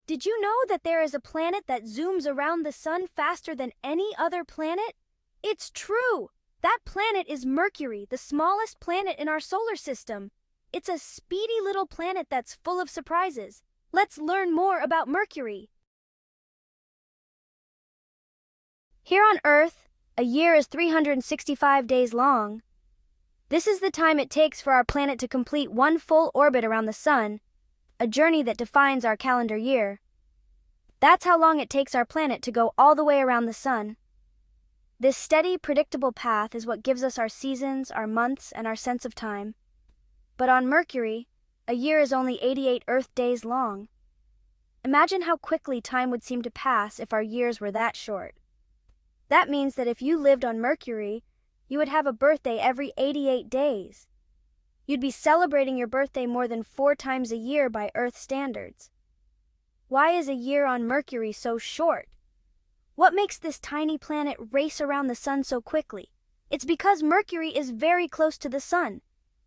Did you know that there is a planet that zooms around the sun faster than any other planet? It's true! That planet is Mercury, the smallest planet in our solar system. It's a speedy little planet that's full of surprises. Let's learn more about Mercury. Here on Earth, a year is 365 days long. This is the time it takes for our planet to complete one full orbit around the sun, a journey that defines our calendar year. That's how long it takes our planet to go all the way around the sun. This steady, predictable path is what gives us our seasons, our months, and our sense of time. But on Mercury, a year is only 88 Earth days long. Imagine how quickly time would seem to pass if our years were that short. That means that if you lived on Mercury, you would have a birthday every 88 days. You'd be celebrating your birthday more than 4 times a year by Earth standards. Why is a year on Mercury so short? What makes this tiny planet race around the sun so quickly? It's because Mercury is very close to the sun.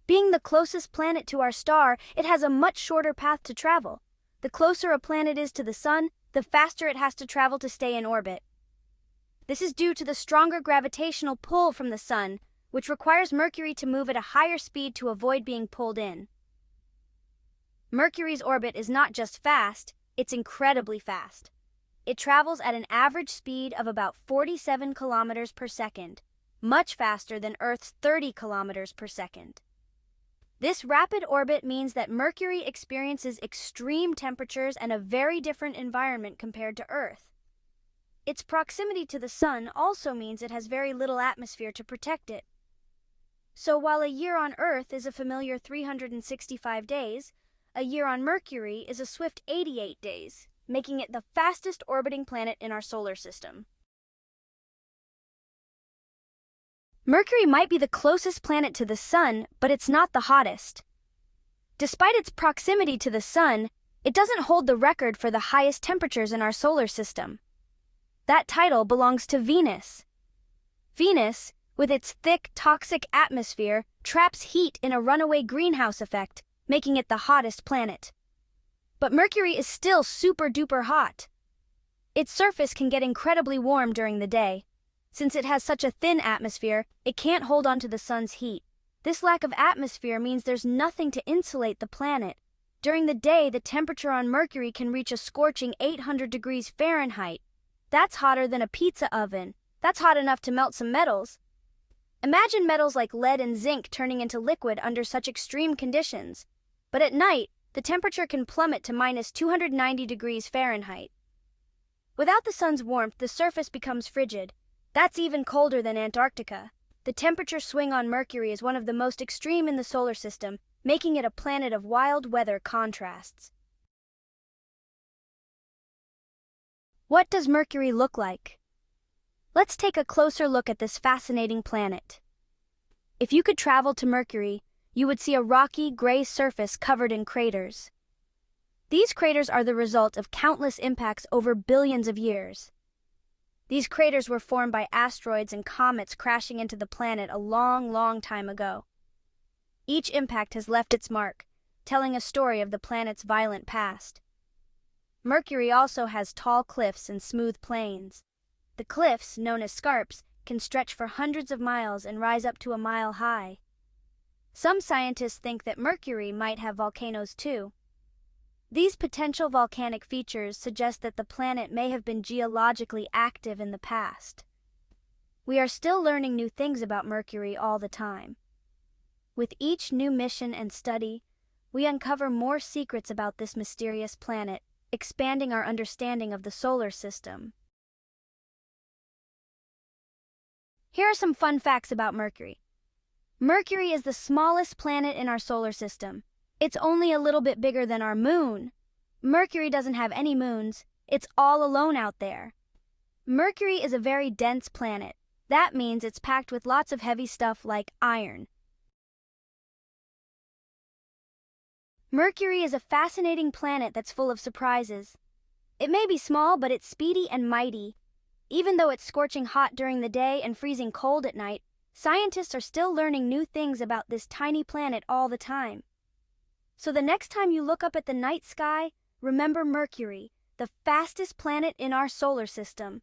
Being the closest planet to our star, it has a much shorter path to travel. The closer a planet is to the sun, the faster it has to travel to stay in orbit. This is due to the stronger gravitational pull from the sun, which requires Mercury to move at a higher speed to avoid being pulled in. Mercury's orbit is not just fast, it's incredibly fast. It travels at an average speed of about 47 kilometers per second, much faster than Earth's 30 kilometers per second. This rapid orbit means that Mercury experiences extreme temperatures and a very different environment compared to Earth. Its proximity to the sun also means it has very little atmosphere to protect it. So while a year on Earth is a familiar 365 days, a year on Mercury is a swift 88 days, making it the fastest orbiting planet in our solar system. Mercury might be the closest planet to the sun, but it's not the hottest. Despite its proximity to the sun, it doesn't hold the record for the highest temperatures in our solar system. That title belongs to Venus. Venus, with its thick, toxic atmosphere, traps heat in a runaway greenhouse effect, making it the hottest planet. But Mercury is still super-duper hot. Its surface can get incredibly warm during the day. Since it has such a thin atmosphere, it can't hold on to the sun's heat. This lack of atmosphere means there's nothing to insulate the planet. During the day, the temperature on Mercury can reach a scorching 800 degrees Fahrenheit. That's hotter than a pizza oven. That's hot enough to melt some metals. Imagine metals like lead and zinc turning into liquid under such extreme conditions. But at night, the temperature can plummet to minus 290 degrees Fahrenheit. Without the sun's warmth, the surface becomes frigid. That's even colder than Antarctica. The temperature swing on Mercury is one of the most extreme in the solar system, making it a planet of wild weather contrasts. What does Mercury look like? Let's take a closer look at this fascinating planet. If you could travel to Mercury, you would see a rocky, gray surface covered in craters. These craters are the result of countless impacts over billions of years. These craters were formed by asteroids and comets crashing into the planet a long, long time ago. Each impact has left its mark, telling a story of the planet's violent past. Mercury also has tall cliffs and smooth plains. The cliffs, known as scarps, can stretch for hundreds of miles and rise up to a mile high. Some scientists think that Mercury might have volcanoes too. These potential volcanic features suggest that the planet may have been geologically active in the past. We are still learning new things about Mercury all the time. With each new mission and study, we uncover more secrets about this mysterious planet, expanding our understanding of the solar system. Here are some fun facts about Mercury. Mercury is the smallest planet in our solar system. It's only a little bit bigger than our moon. Mercury doesn't have any moons. It's all alone out there. Mercury is a very dense planet. That means it's packed with lots of heavy stuff like iron. Mercury is a fascinating planet that's full of surprises. It may be small, but it's speedy and mighty. Even though it's scorching hot during the day and freezing cold at night, scientists are still learning new things about this tiny planet all the time. So the next time you look up at the night sky, remember Mercury, the fastest planet in our solar system.